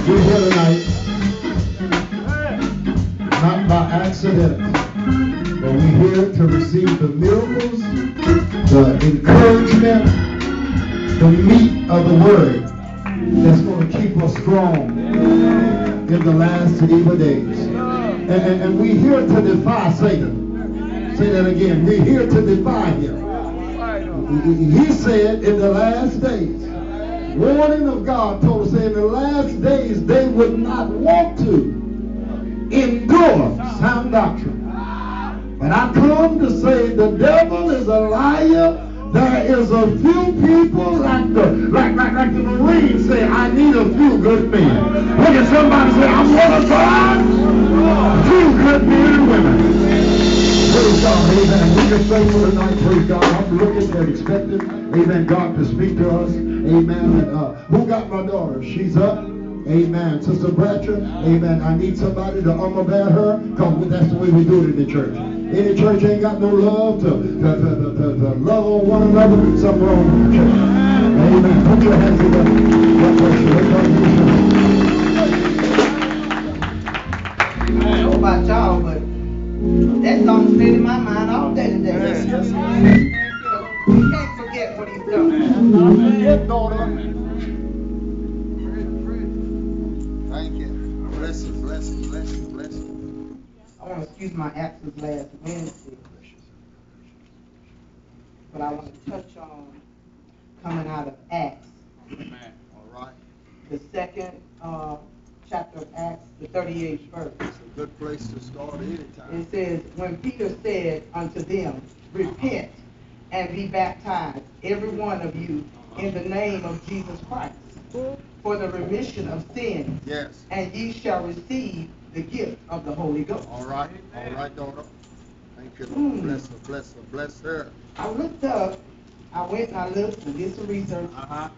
We're here tonight, not by accident, but we're here to receive the miracles, the encouragement, the meat of the word that's going to keep us strong in the last and evil days. And we're here to defy Satan. Say that again. We're here to defy him. He said in the last days, warning of God told us in the last days they would not want to endure sound doctrine. But I come to say the devil is a liar. There is a few people like the Marines say, I need a few good men. Look at somebody say, I'm going to find a few good men and women. Praise God, amen. We just thankful tonight, praise God. I'm looking and expecting, amen, God to speak to us, amen. And, who got my daughter? She's up. Amen. Sister Bratcher, amen. I need somebody to armor bear her, because that's the way we do it in the church. Any church ain't got no love to love on one another, something wrong with the church. Amen. Put your hands together. God bless you. I don't know about y'all, but that song's been in my mind all day today. Yes, yes, yes. We can't forget what he's done. Forget, daughter. Thank you. Bless you, bless you, bless you, bless you. I want to excuse my absence last Wednesday, but I want to touch on coming out of Acts. Amen. All right. The second chapter of Acts, the 38th verse. It's a good place to start anytime. It says, when Peter said unto them, repent and be baptized, every one of you, in the name of Jesus Christ, for the remission of sins, Yes. and ye shall receive the gift of the Holy Ghost. All right, daughter. Thank you, Lord. Bless her, bless her, bless her. I looked up, I went and I looked and did some research,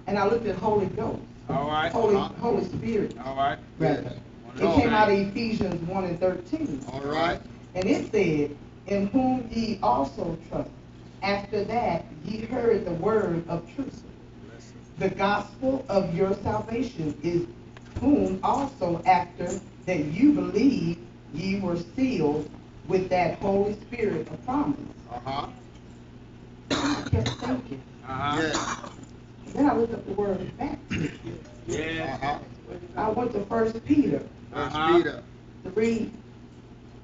and I looked at Holy Ghost. All right. Holy Spirit. All right. Rather. Yes. It came out of Ephesians 1 and 13. All right. And it said, in whom ye also trust. After that ye heard the word of truth, the gospel of your salvation, is whom also after that you believe ye were sealed with that Holy Spirit of promise. Uh-huh. I kept thinking. Yes. Then I looked up the word baptism. Yeah. Uh-huh. I went to 1 Peter First Peter. 3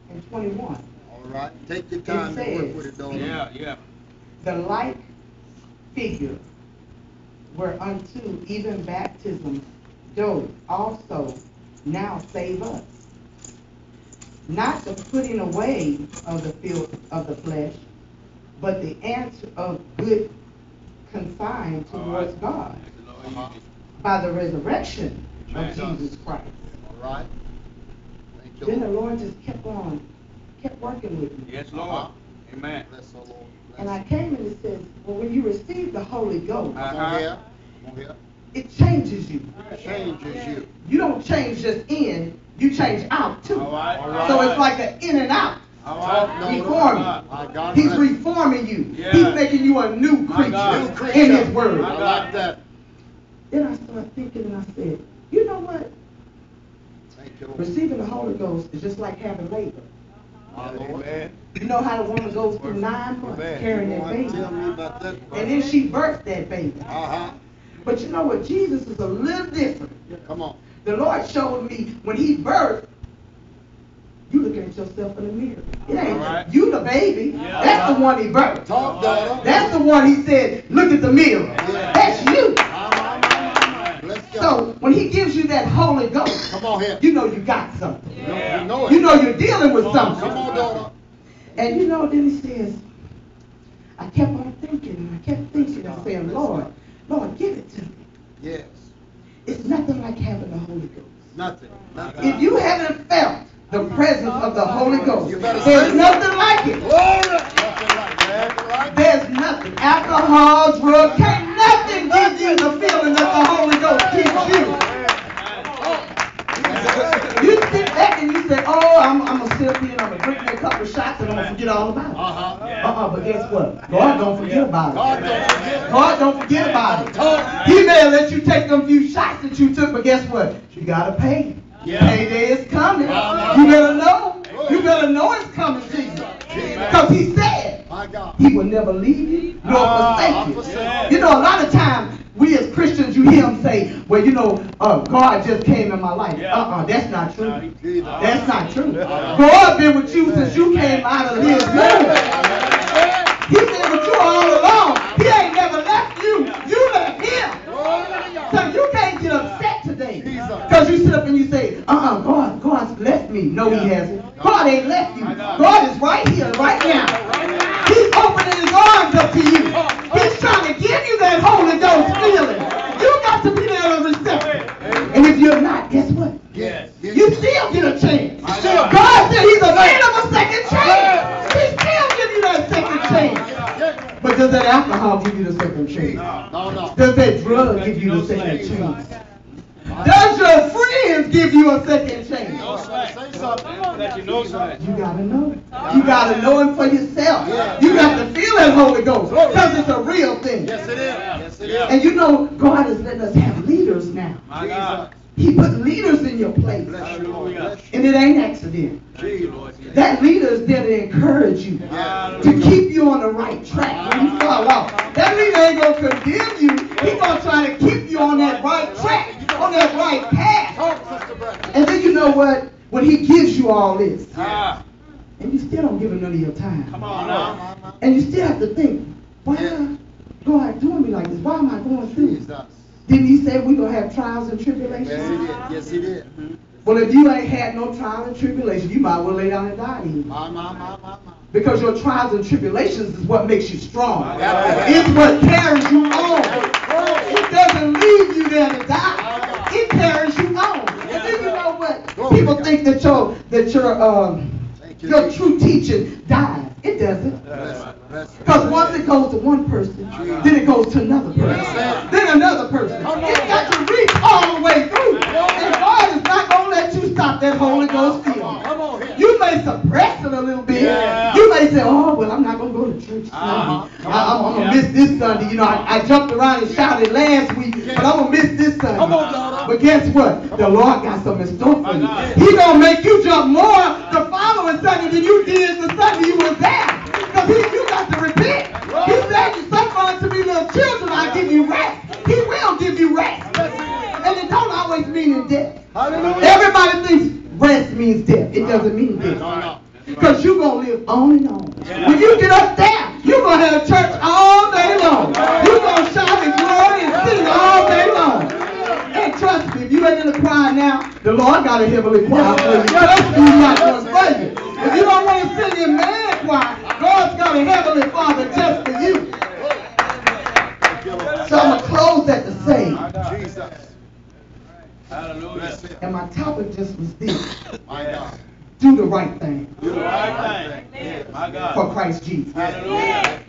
and 21. All right. Take your time to work with it, daughter. Yeah. The like figure whereunto even baptism doth also now save us, not the putting away of the filth of the flesh, but the answer of good consigned towards God by the resurrection of Jesus Christ. All right. Thank you, Then the Lord. Lord just kept working with me. Yes, Lord. Amen. Bless the Lord. And I came and it says, well, when you receive the Holy Ghost, Come on here. Come on here. it changes you. Changes you. You don't change just in, you change out too. All right. So it's like an in and out. All right. Reforming. My God. He's bless. reforming you. Yeah. He's making you a new God. creature in His Word. I like that. Then I started thinking and I said, you know what? Thank you, Lord. Receiving the Holy Ghost is just like having labor. My Lord. You know how the woman goes through 9 months carrying that baby? Tell me about that. And then she births that baby. Uh-huh. But you know what? Jesus is a little different. Come on. The Lord showed me when He birthed, you looking at yourself in the mirror. It ain't Right. you the baby. Yeah. That's the one He birthed. Talk, daughter. That's the one He said, look at the mirror. Yeah. That's you. Let's go. So when He gives you that Holy Ghost, Come on here. you know you got something. Yeah. You know it. You know you're dealing with something. Come on, daughter. And you know, then He says, I kept on thinking, and I kept thinking and saying, Lord, give it to me. Yes. It's nothing like having the Holy Ghost. Nothing. Nothing. If you haven't felt the presence of the Holy Ghost, You better there's say it. nothing like it. Glory. Nothing like that. Like There's nothing. Alcohol, drugs, can't nothing give you the feeling that the Holy Ghost gives you. You sit back and you say, oh, I'm going to sit up here and I'm going to drink me a couple of shots and I'm going to forget all about it. But guess what? God don't forget about it. God don't forget. God don't forget about it. He may let you take them few shots that But guess what? You gotta pay. Yeah. Payday is coming. You better know. You better know it's coming, Jesus. Because he said My God. he will never leave you nor forsake forsake. you. You know, a lot of times we as Christians, you hear them say, well, you know, God just came in my life. Yeah. That's not true. Jesus. That's not true. God been with you since you came out of his womb. He been with you all along. He ain't never left you. You left him. So you can't get upset today. Because you sit up and you say, God's left me. No, he hasn't. God ain't left you. God is right here, right now. He's opening his arms up to you. He's trying to give you that Holy Ghost feeling. You got to be there to receive it. And if you're not, guess what? Yes. You still get a chance. God said he's a man of a second chance. He still give you that second chance. But does that alcohol give you the second chance? No. Does that drug give you the second chance? Does your friends give you a second chance? No slack. Say something. That you know slack. You gotta know. You gotta know him for yourself. You got to feel that Holy Ghost because it's a real thing. Yes, it is. Yes, it is. And you know, God is letting us have leaders now. My God. He put leaders in your place. Hallelujah. And it ain't accident. Thank you, Lord Jesus. That leader is there to encourage you, to keep you on the right track when you fall off. That leader ain't going to condemn you. He's going to try to keep you on that right track, on that right path. Talk, Sister Brenda. And then you know what? When he gives you all this, Ah, and you still don't give him none of your time. come on now. And you still have to think, why is God doing me like this? Why am I going through? Jesus. Didn't he say we're going to have trials and Yes, he tribulations? did. Yes, he did. Well, if you ain't had no trials and tribulations, you might well lay down and die here. My. Because your trials and tribulations is what makes you strong. Yeah. It's what carries you on. It doesn't leave you there to die. It carries you on. And then you know what? People think that your true teaching dies. It doesn't. Because once it goes to one person, then it goes to another person, then another person. It's got to reach all the way through. And God is not going to let you stop that Holy Ghost feeling. You may suppress it a little bit. You may say, oh, well, I'm not going to go to church Sunday. I'm going to miss this Sunday. You know, I jumped around and shouted last week, but I'm going to miss this Sunday. But guess what? The Lord got something in store for you. He's going to make you jump more the following Sunday than you did the Sunday you was there. Because you got to repent. He said, you suffer unto me little children, I give you rest. He will give you rest. And it don't always mean in death. Everybody thinks rest means death. It doesn't mean death. Because you're going to live on and on. When you get up there, you're going to have church all day long. You're going to shout and glory and sing all day long. And trust me, if you ain't in the choir now, the Lord got a heavenly choir for you. Trust me, He's got one for you. If you don't want to sing in man choir, God's got a heavenly Father just for you. So I'm going to close that to say, Jesus. Hallelujah. and my topic just was this: My God. do the right thing Do the right thing. My God. for Christ Jesus. Hallelujah.